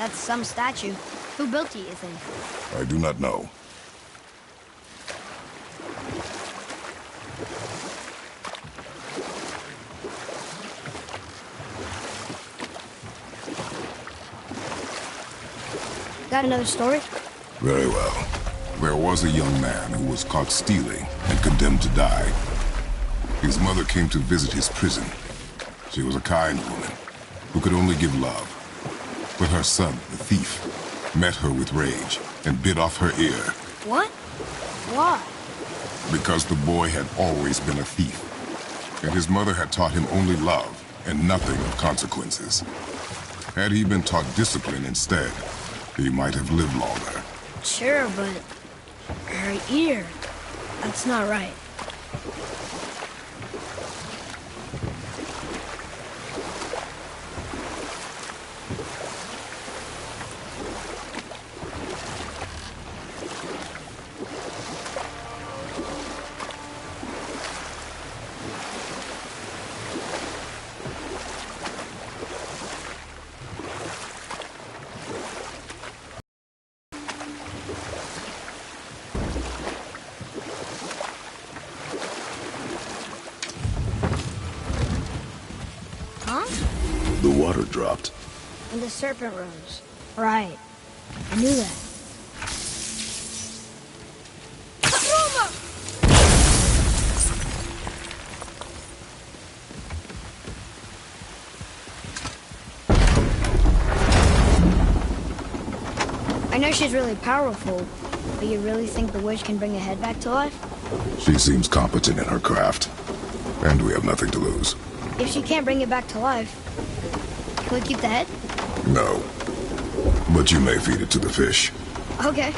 That's some statue. Who built it, you think? I do not know. Got another story? Very well. There was a young man who was caught stealing and condemned to die. His mother came to visit his prison. She was a kind woman who could only give love. But her son, the thief, met her with rage and bit off her ear. What? Why? Because the boy had always been a thief, and his mother had taught him only love and nothing of consequences. Had he been taught discipline instead, he might have lived longer. Sure, but her ear, that's not right. The water dropped. And the serpent rose. Right. I knew that. I know she's really powerful, but you really think the witch can bring a head back to life? She seems competent in her craft, and we have nothing to lose. If she can't bring it back to life, can we keep the head? No. But you may feed it to the fish. Okay.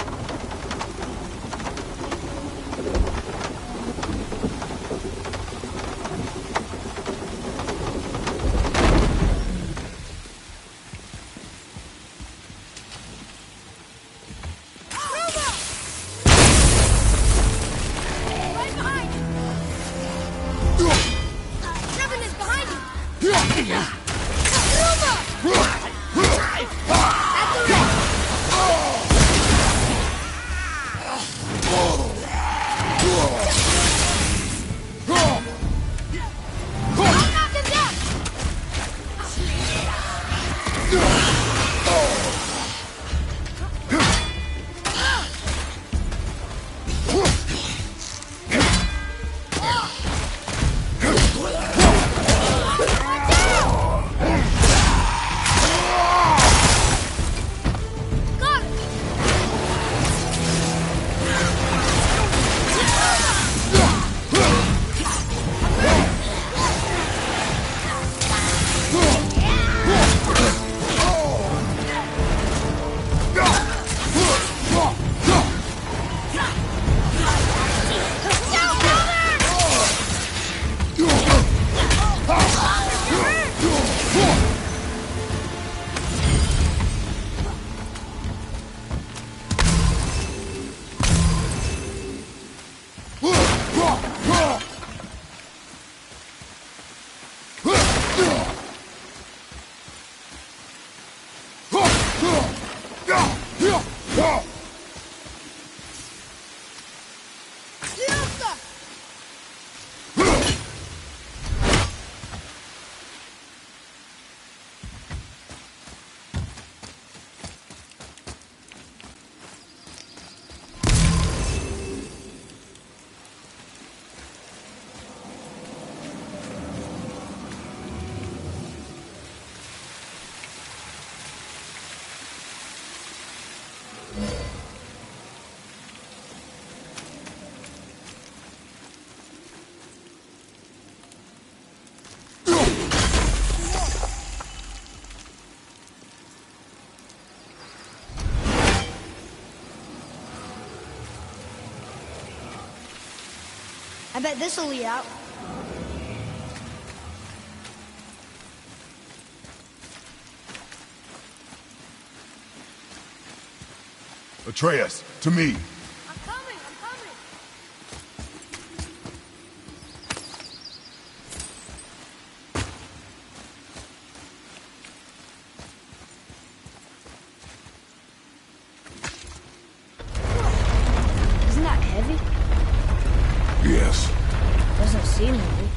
I bet this'll lead out. Atreus, to me. I'm coming, I'm coming. us? Doesn't seem to be.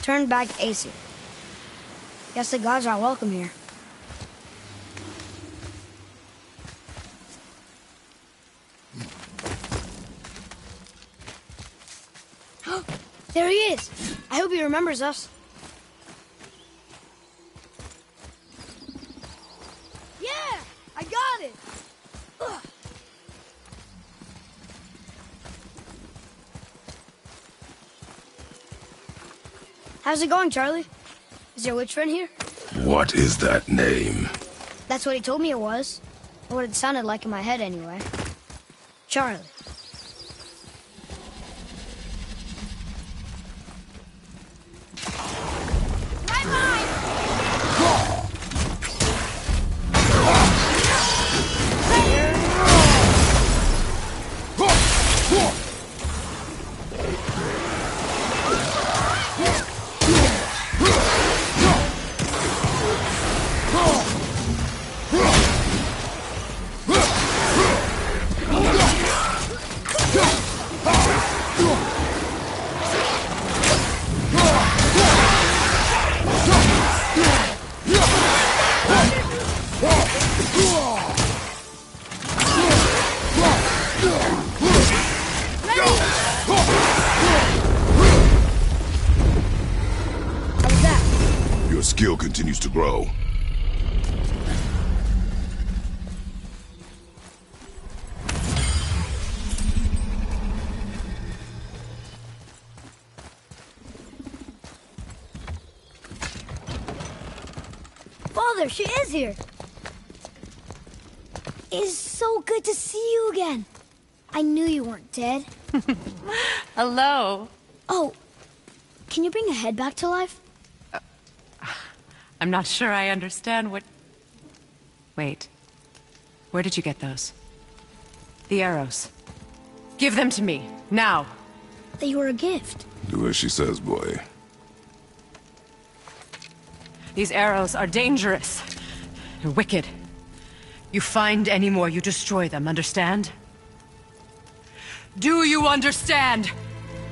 Turn back AC. Guess the gods aren't welcome here. There he is! I hope he remembers us. Yeah! I got it! Ugh. How's it going, Charlie? Is your witch friend here? What is that name? That's what he told me it was. Or what it sounded like in my head, anyway. Charlie. skill continues to grow. Father, she is here. It is so good to see you again. I knew you weren't dead. Hello. Oh, can you bring a head back to life? I'm not sure I understand what... Wait. Where did you get those? The arrows. Give them to me, now. They were a gift. Do as she says, boy. These arrows are dangerous. They're wicked. You find any more, you destroy them, understand? Do you understand?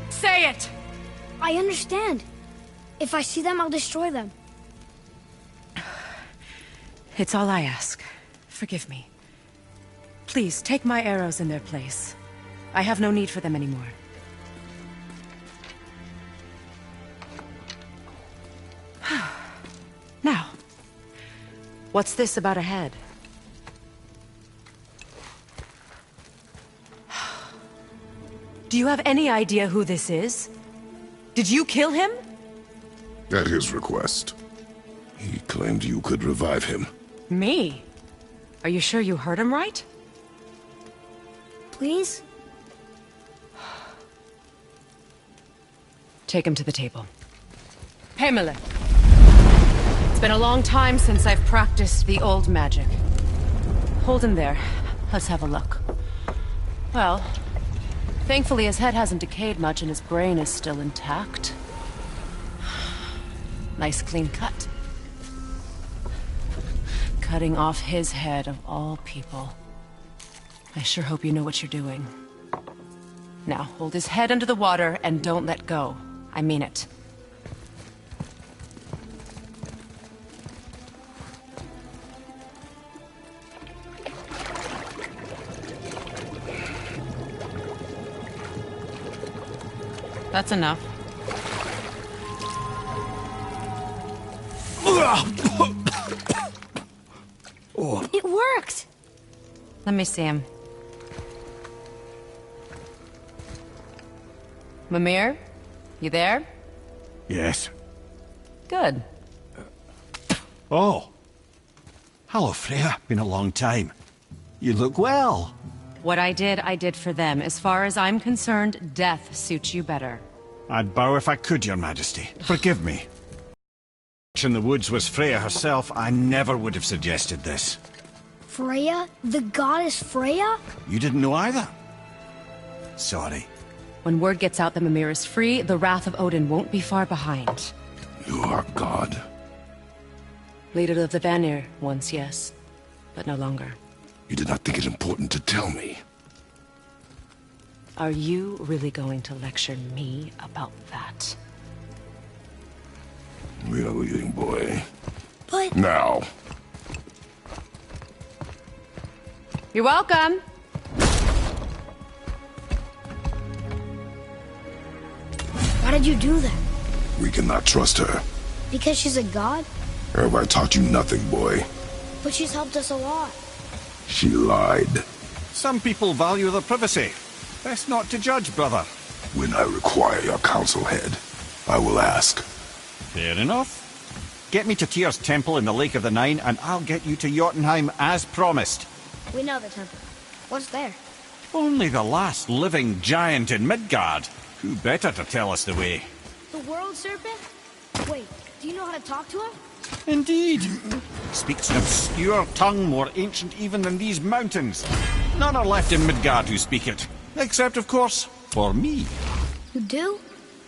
Say it! I understand. If I see them, I'll destroy them. It's all I ask. Forgive me. Please, take my arrows in their place. I have no need for them anymore. Now, what's this about a head? Do you have any idea who this is? Did you kill him? At his request. He claimed you could revive him. Me? Are you sure you heard him right? Please? Take him to the table. Pamela. It's been a long time since I've practiced the old magic. Hold him there. Let's have a look. Well, thankfully his head hasn't decayed much and his brain is still intact. Nice clean cut. Cutting off his head of all people. I sure hope you know what you're doing. Now, hold his head under the water and don't let go. I mean it. That's enough. It worked! Let me see him. Mimir? You there? Yes. Good. Oh. Hello, Freya. Been a long time. You look well. What I did for them. As far as I'm concerned, death suits you better. I'd bow if I could, Your Majesty. Forgive me. In the woods was Freya herself. I never would have suggested this. Freya? The goddess Freya? You didn't know either? Sorry. When word gets out that Mimir is free, the wrath of Odin won't be far behind. You are God. Leader of the Vanir, once, yes. But no longer. You did not think it important to tell me. Are you really going to lecture me about that? We are leaving, boy. But... Now. You're welcome! Why did you do that? We cannot trust her. Because she's a god? Have I taught you nothing, boy? But she's helped us a lot. She lied. Some people value their privacy. Best not to judge, brother. When I require your counsel head, I will ask. Fair enough. Get me to Tyr's temple in the Lake of the Nine, and I'll get you to Jotunheim as promised. We know the temple. What's there? Only the last living giant in Midgard. Who better to tell us the way? The world serpent? Wait, do you know how to talk to him? Indeed. Speaks an obscure tongue more ancient even than these mountains. None are left in Midgard who speak it. Except, of course, for me. You do?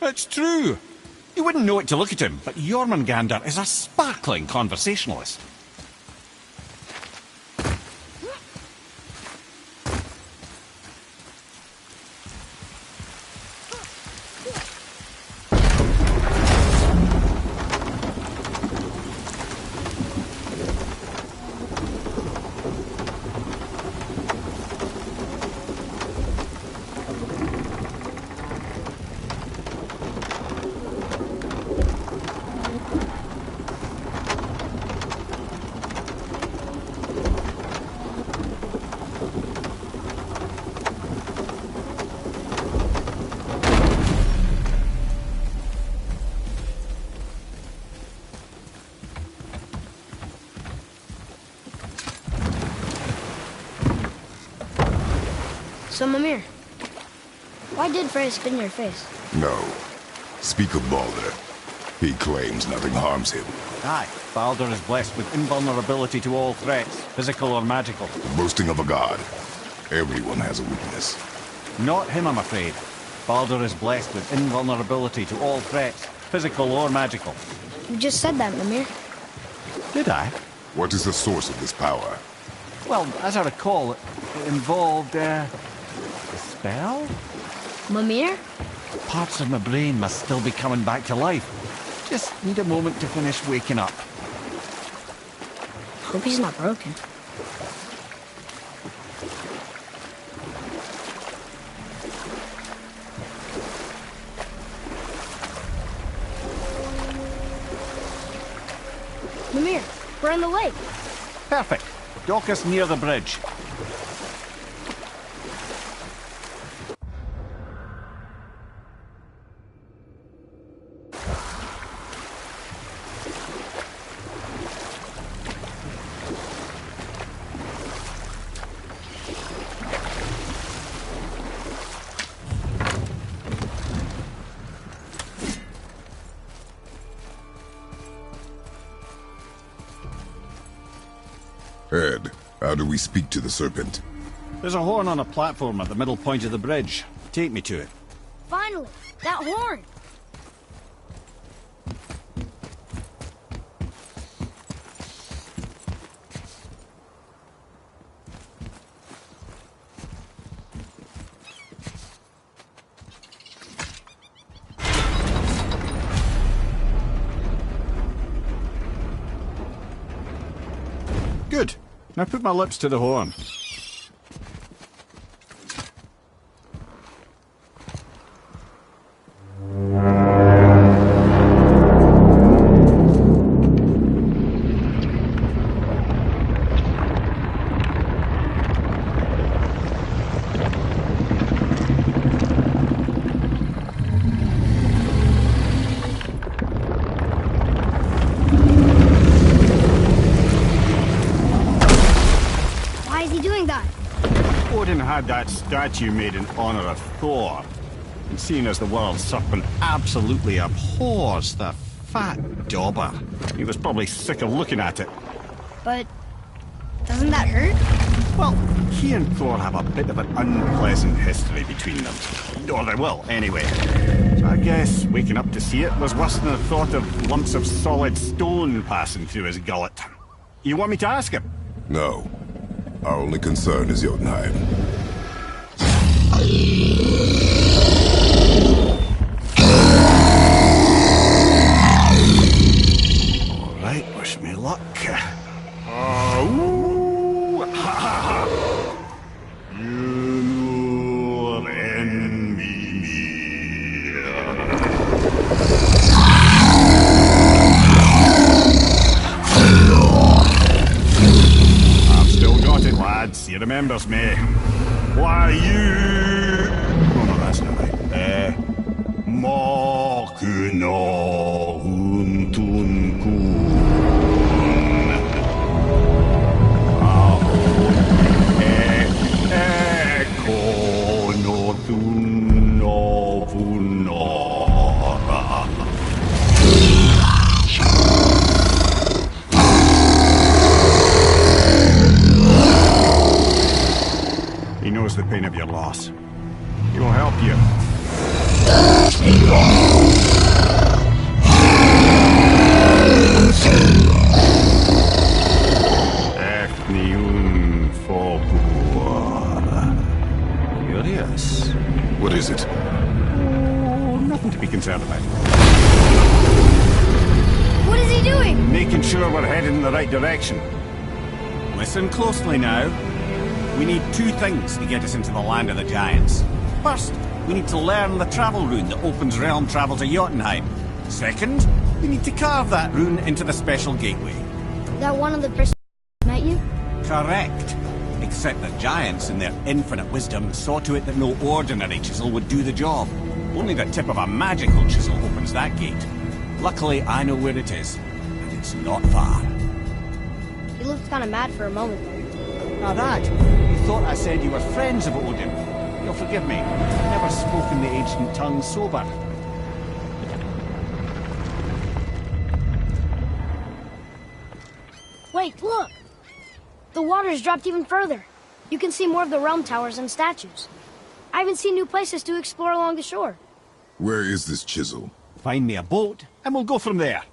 It's true. You wouldn't know it to look at him, but Jormungandr is a sparkling conversationalist. So, Mimir, why did Freya spit in your face? No. Speak of Baldur. He claims nothing harms him. Aye, Baldur is blessed with invulnerability to all threats, physical or magical. The boasting of a god. Everyone has a weakness. Not him, I'm afraid. Baldur is blessed with invulnerability to all threats, physical or magical. You just said that, Mimir. Did I? What is the source of this power? Well, as I recall, it involved, a spell? Mimir? Parts of my brain must still be coming back to life. Just need a moment to finish waking up. Hope he's not broken. Mimir, we're on the lake. Perfect. Dock us near the bridge. Ed, how do we speak to the serpent? There's a horn on a platform at the middle point of the bridge. Take me to it. Finally, that horn. Good. Now put my lips to the horn. Odin had that statue made in honor of Thor. And seeing as the world serpent absolutely abhors the fat dauber, he was probably sick of looking at it. But doesn't that hurt? Well, he and Thor have a bit of an unpleasant history between them. Or they will, anyway. So I guess waking up to see it was worse than the thought of lumps of solid stone passing through his gullet. You want me to ask him? No. Our only concern is Jotunheim. All right, wish me luck. He remembers me. Why you... Oh no, that's not right. Mokuno Huntun Kun. Eko no Tuno Punora. He knows the pain of your loss. He will help you. Curious. What is it? Oh, nothing to be concerned about. What is he doing? Making sure we're headed in the right direction. Listen closely now. We need two things to get us into the land of the giants. First, we need to learn the travel rune that opens realm travel to Jotunheim. Second, we need to carve that rune into the special gateway. That one of the person met you? Correct. Except the giants, in their infinite wisdom, saw to it that no ordinary chisel would do the job. Only the tip of a magical chisel opens that gate. Luckily, I know where it is, and it's not far. You looked kind of mad for a moment there. Now that, you thought I said you were friends of Odin. You'll forgive me. I've never spoken the ancient tongue sober. Wait, look! The water's dropped even further. You can see more of the realm towers and statues. I even see new places to explore along the shore. Where is this chisel? Find me a boat, and we'll go from there.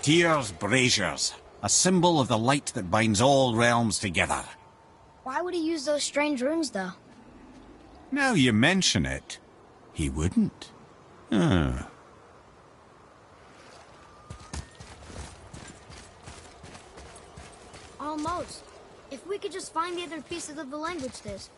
Tyr's braziers, a symbol of the light that binds all realms together. Why would he use those strange runes, though? Now you mention it, he wouldn't. Almost. If we could just find the other pieces of the language this.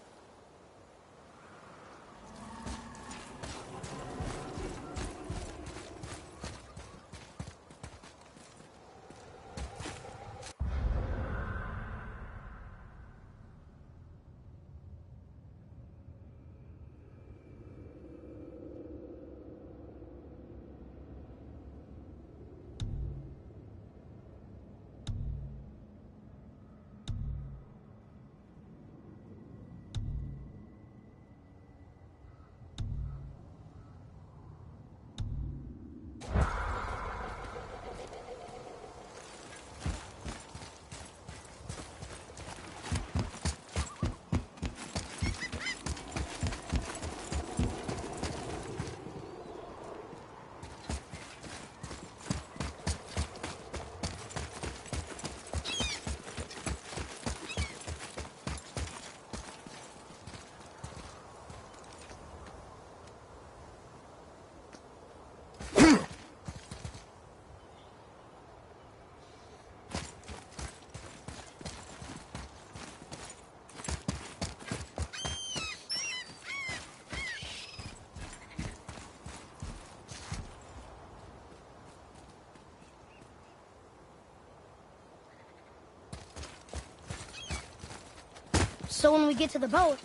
So when we get to the boat,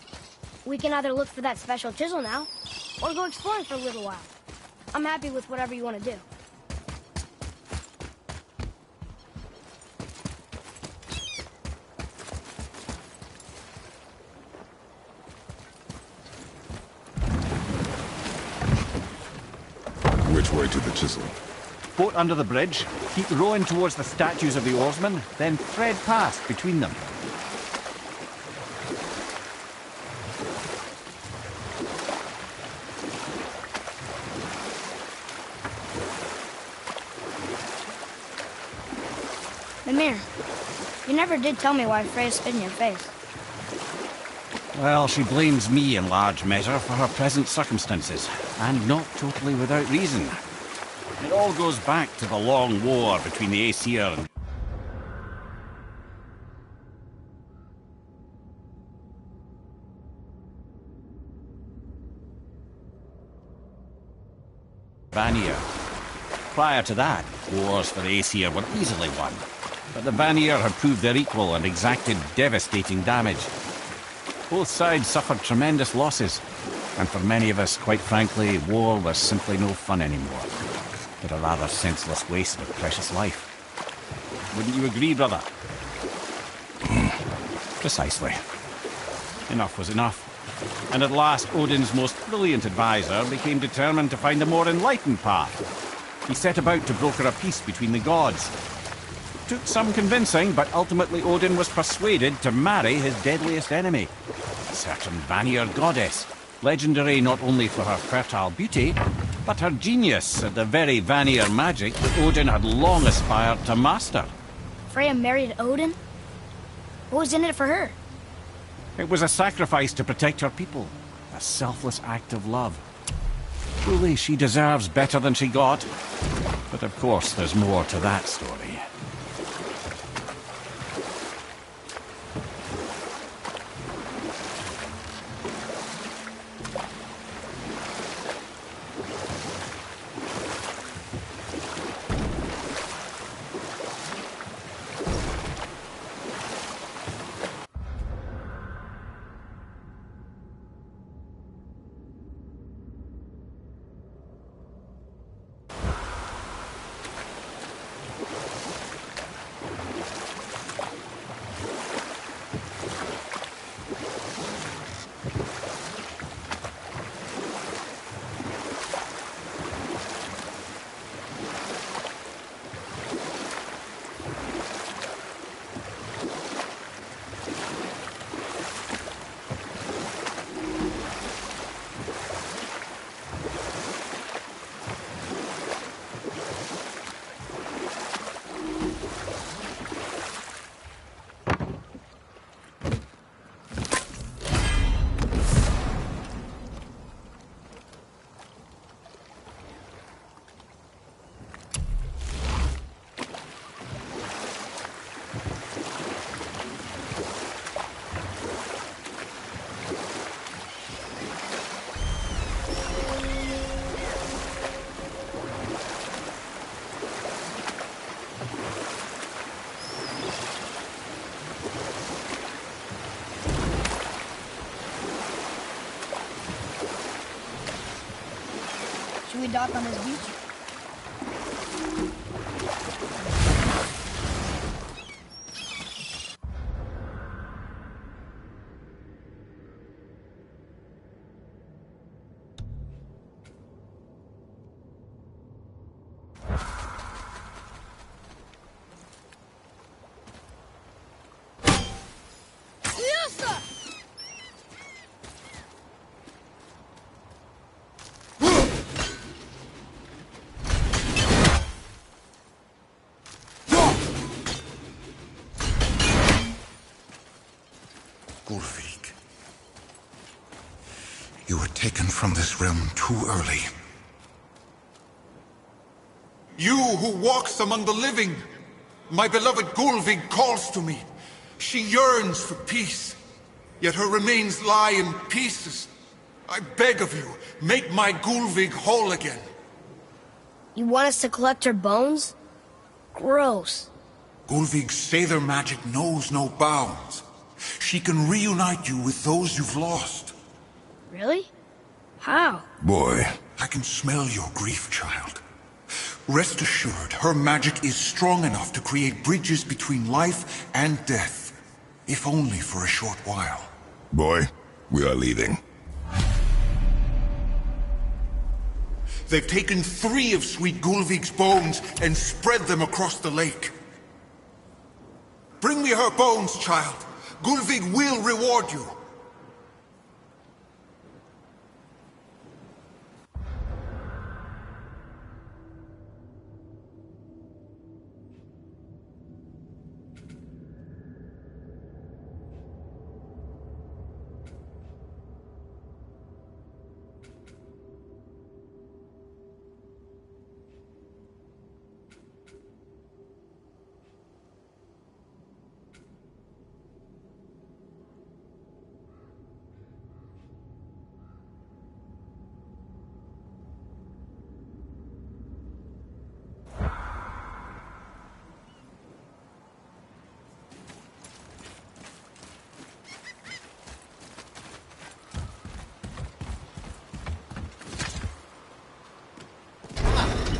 we can either look for that special chisel now, or go exploring for a little while. I'm happy with whatever you want to do. Which way to the chisel? Boat under the bridge, keep rowing towards the statues of the oarsmen, then thread past between them. Mimir, you never did tell me why Freya spit in your face. Well, she blames me in large measure for her present circumstances, and not totally without reason. It all goes back to the long war between the Aesir and Vanir. Prior to that, wars for the Aesir were easily won, but the Vanir had proved their equal and exacted devastating damage. Both sides suffered tremendous losses, and for many of us, quite frankly, war was simply no fun anymore, but a rather senseless waste of precious life. Wouldn't you agree, brother? Precisely. Enough was enough. And at last, Odin's most brilliant advisor became determined to find a more enlightened path. He set about to broker a peace between the gods. It took some convincing, but ultimately Odin was persuaded to marry his deadliest enemy, a certain Vanir goddess, legendary not only for her fertile beauty, but her genius at the very Vanir magic that Odin had long aspired to master. Freya married Odin? What was in it for her? It was a sacrifice to protect her people, a selfless act of love. Truly, she deserves better than she got. But of course, there's more to that story. Should we dock on this beach? Gulvig, you were taken from this realm too early. You who walks among the living, my beloved Gulvig calls to me. She yearns for peace, yet her remains lie in pieces. I beg of you, make my Gulvig whole again. You want us to collect her bones? Gross. Gulvig's Sather magic knows no bounds. She can reunite you with those you've lost. Really? How? Boy. I can smell your grief, child. Rest assured, her magic is strong enough to create bridges between life and death, if only for a short while. Boy, we are leaving. They've taken 3 of Sweet Gulvig's bones and spread them across the lake. Bring me her bones, child. Gulvig will reward you.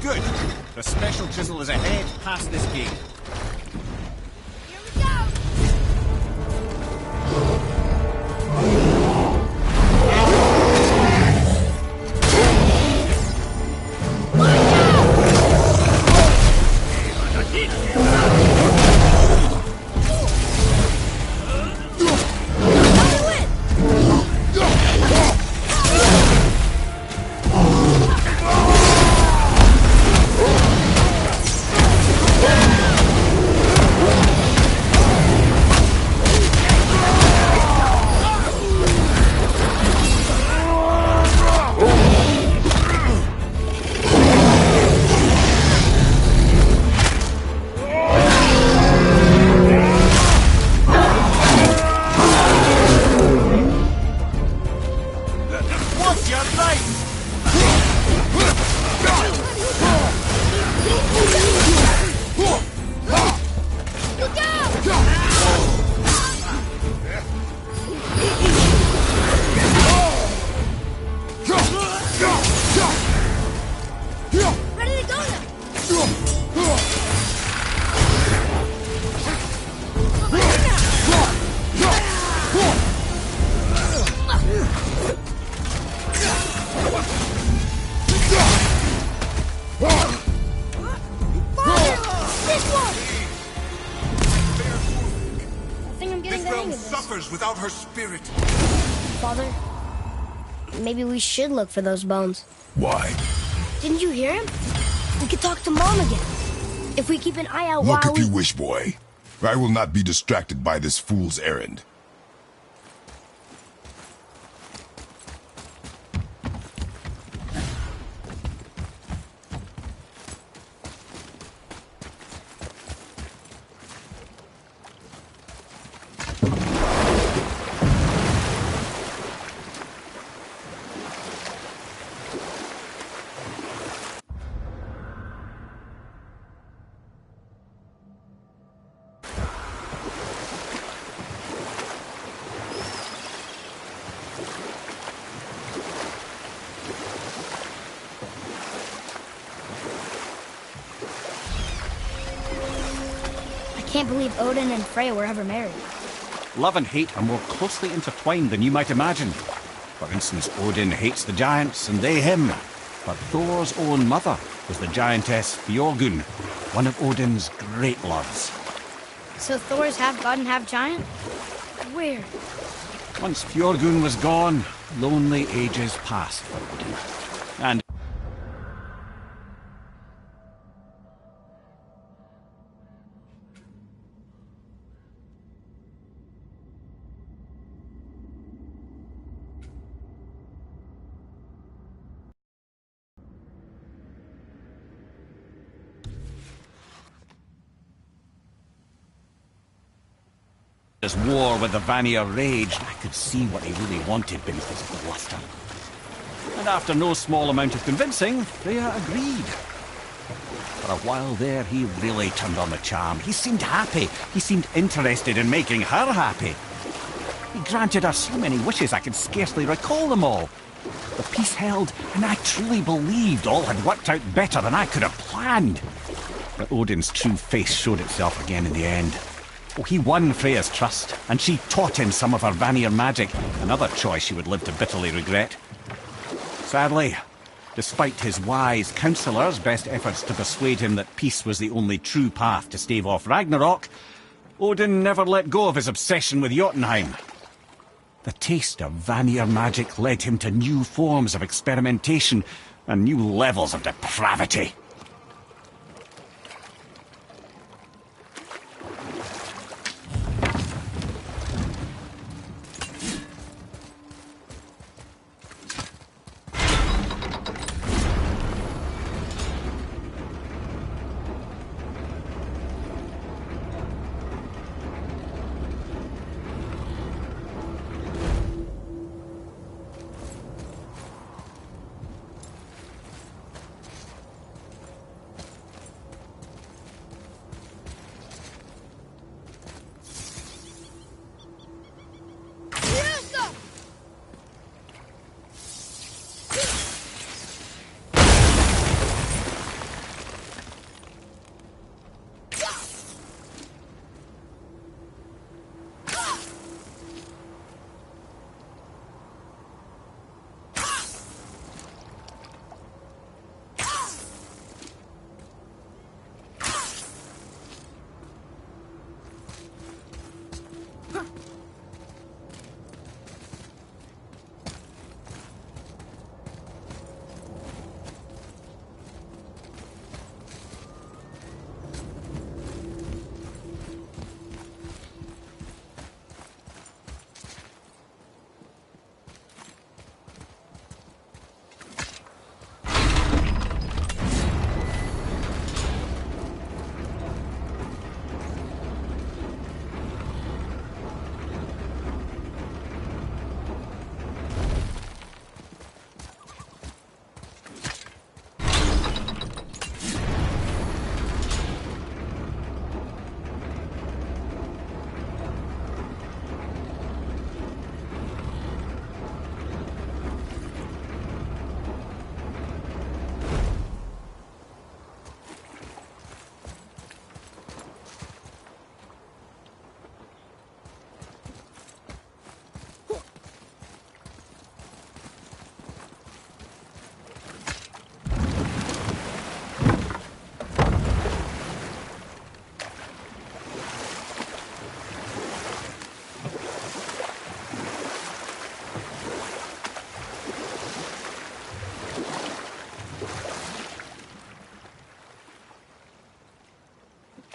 Good. The special chisel is ahead, past this gate. Here we go! suffers without her spirit. Father, maybe we should look for those bones. Why? Didn't you hear him? We could talk to Mom again. If we keep an eye out Look while if you wish, boy. I will not be distracted by this fool's errand. I can't believe Odin and Freya were ever married. Love and hate are more closely intertwined than you might imagine. For instance, Odin hates the giants and they him. But Thor's own mother was the giantess Björgyn, one of Odin's great loves. So Thor's half god and half giant? Weird. Once Björgyn was gone, lonely ages passed for Odin. And as war with the Vanir raged, I could see what he really wanted beneath his bluster. And after no small amount of convincing, Freya agreed. For a while there, he really turned on the charm. He seemed happy. He seemed interested in making her happy. He granted her so many wishes I could scarcely recall them all. The peace held, and I truly believed all had worked out better than I could have planned. But Odin's true face showed itself again in the end. Oh, he won Freya's trust, and she taught him some of her Vanir magic, another choice she would live to bitterly regret. Sadly, despite his wise counsellors' best efforts to persuade him that peace was the only true path to stave off Ragnarok, Odin never let go of his obsession with Jotunheim. The taste of Vanir magic led him to new forms of experimentation and new levels of depravity.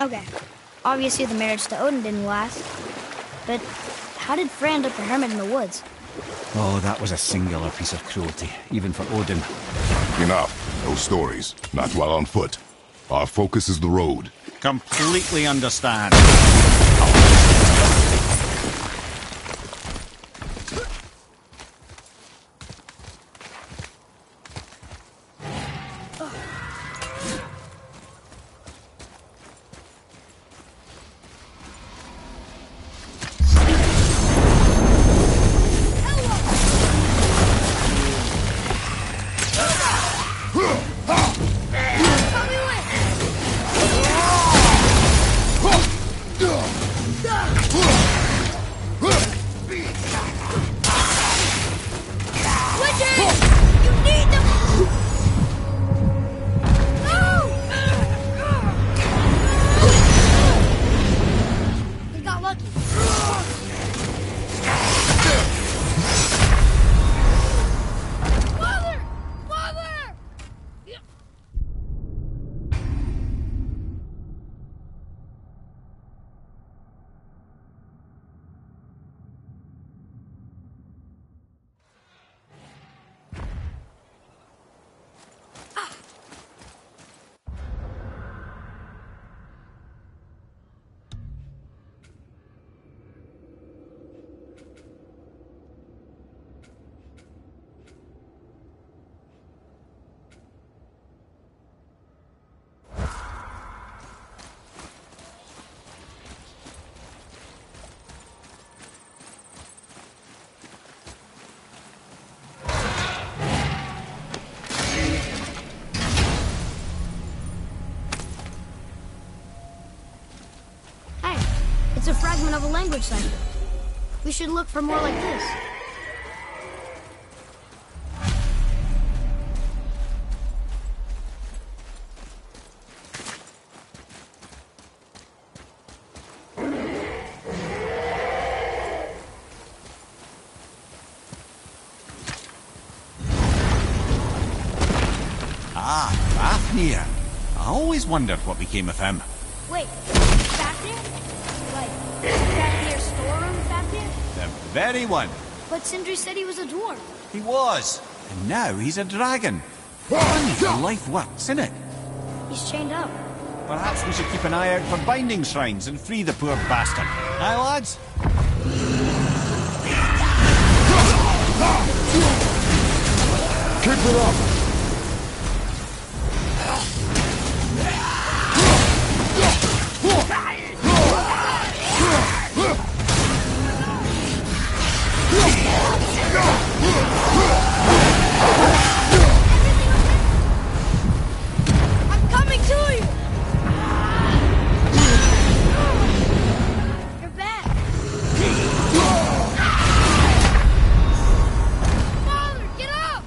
Okay. Obviously the marriage to Odin didn't last. But how did Frey end up a hermit in the woods? Oh, that was a singular piece of cruelty, even for Odin. Enough. No stories. Not while on foot. Our focus is the road. Completely understand. It's a fragment of a language cipher. We should look for more like this. Ah, Fafnir. I always wondered what became of him. Wait, Fafnir? Like, Fafnir's storeroom Fafnir? The very one. But Sindri said he was a dwarf. He was. And now he's a dragon. Funny how life works, isn't it? He's chained up. Perhaps we should keep an eye out for binding shrines and free the poor bastard. Aye, lads? Keep it up! I'm coming to you! You're back! Father, get up!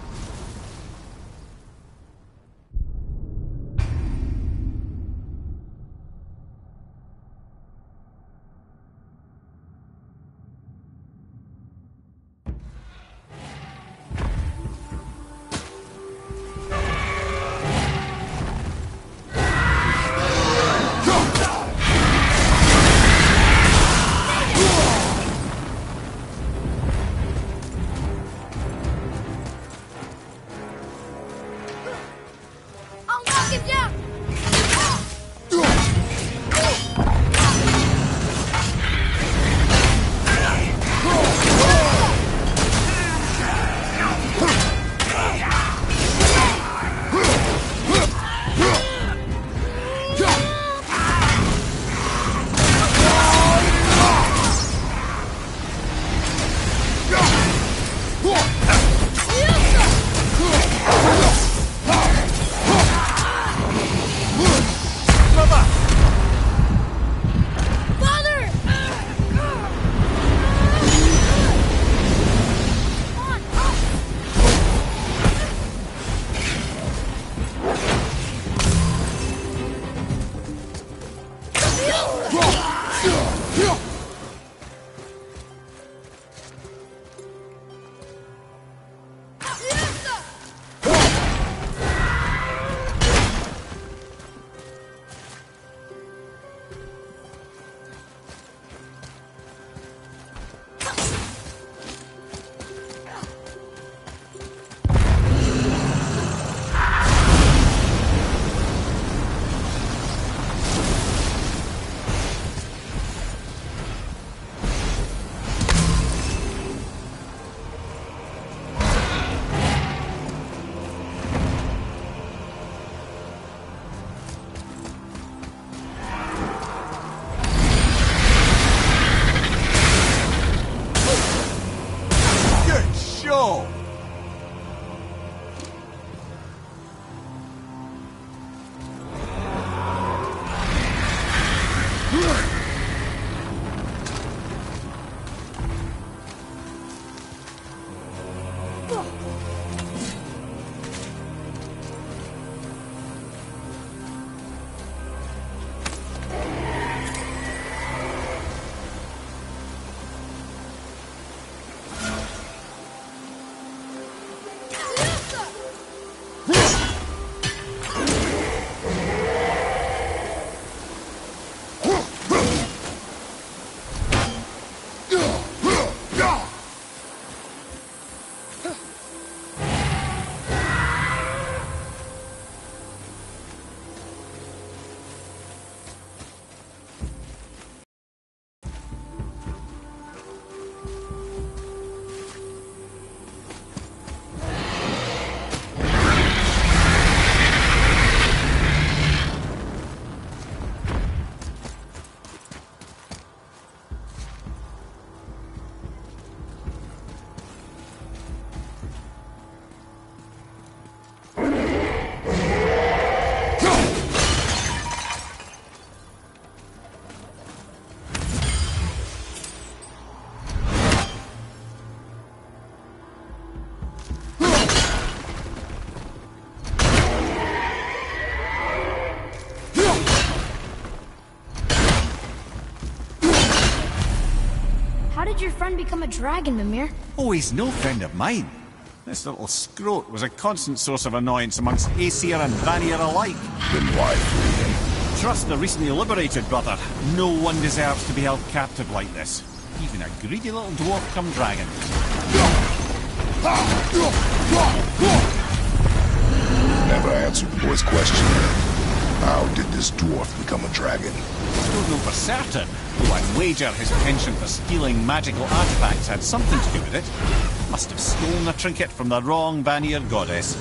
How did your friend become a dragon, Mimir? Oh, he's no friend of mine. This little scrote was a constant source of annoyance amongst Aesir and Vanir alike. Then why free him? Trust the recently liberated, brother. No one deserves to be held captive like this. Even a greedy little dwarf come dragon. Never answered the boy's question. How did this dwarf become a dragon? Don't know for certain, though I'd wager his penchant for stealing magical artifacts had something to do with it. Must have stolen a trinket from the wrong Vanir goddess.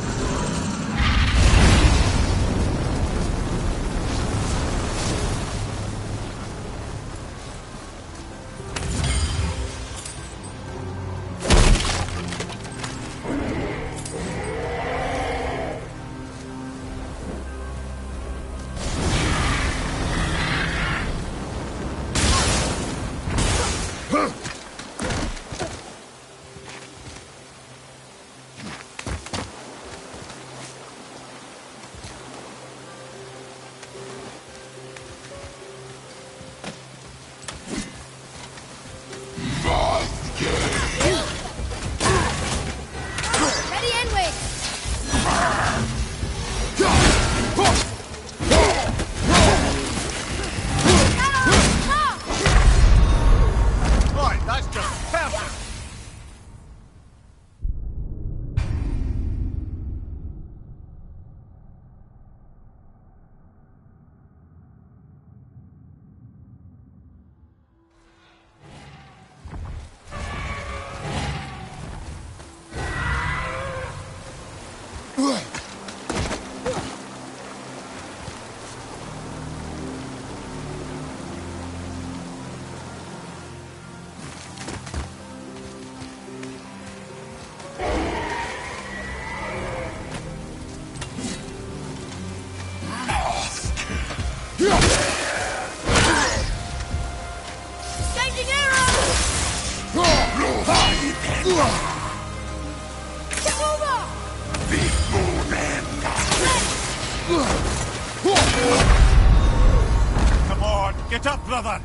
Come on, get up, brother!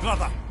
brother.